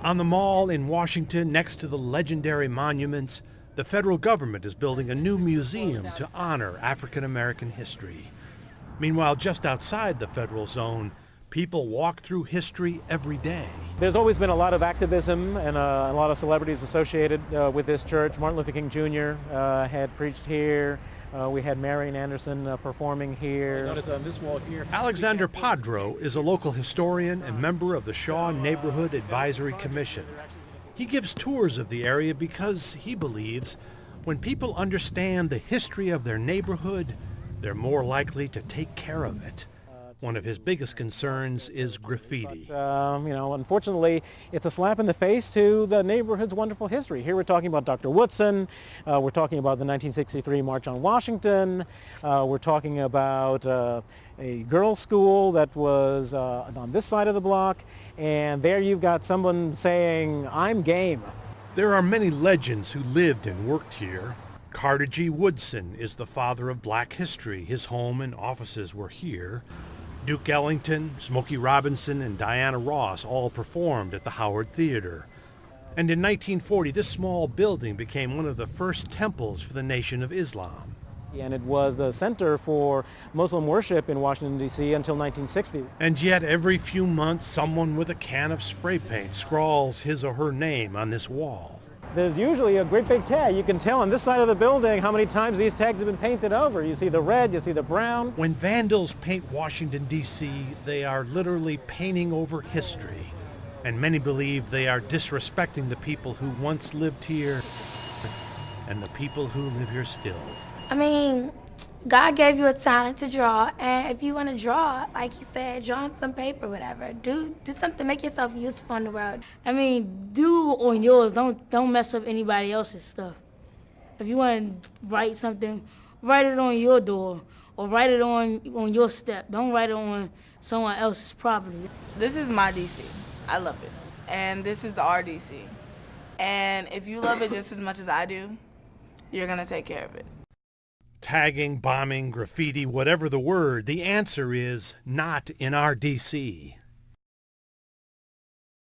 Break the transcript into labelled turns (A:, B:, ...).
A: On the mall in Washington, next to the legendary monuments, the federal government is building a new museum to honor African American history. Meanwhile, just outside the federal zone, people walk through history every day.
B: There's always been a lot of activism and a lot of celebrities associated with this church. Martin Luther King Jr. Had preached here. We had Marian Anderson performing here.
C: Notice on this wall here.
A: Alexander Padro is a local historian and member of the Shaw Neighborhood Advisory Commission. He gives tours of the area because he believes when people understand the history of their neighborhood, they're more likely to take care of it. One of his biggest concerns is graffiti.
B: Unfortunately, it's a slap in the face to the neighborhood's wonderful history. Here we're talking about Dr. Woodson. We're talking about the 1963 March on Washington. We're talking about a girls' school that was on this side of the block. And there you've got someone saying, "I'm game."
A: There are many legends who lived and worked here. Carter G. Woodson is the father of black history. His home and offices were here. Duke Ellington, Smokey Robinson, and Diana Ross all performed at the Howard Theater. And in 1940, this small building became one of the first temples for the Nation of Islam.
B: And it was the center for Muslim worship in Washington, D.C. until 1960.
A: And yet every few months, someone with a can of spray paint scrawls his or her name on this wall.
B: There's usually a great big tag. You can tell on this side of the building how many times these tags have been painted over. You see the red, you see the brown.
A: When vandals paint Washington, D.C., they are literally painting over history. And many believe they are disrespecting the people who once lived here and the people who live here still.
D: I mean, God gave you a talent to draw, and if you want to draw, like he said, draw on some paper, whatever. Do something, make yourself useful in the world.
E: I mean, do on yours. Don't mess up anybody else's stuff. If you want to write something, write it on your door, or write it on your step. Don't write it on someone else's property.
F: This is my DC. I love it, and this is the RDC. And if you love it just as much as I do, you're gonna take care of it.
A: Tagging, bombing, graffiti, whatever the word, the answer is not in our DC.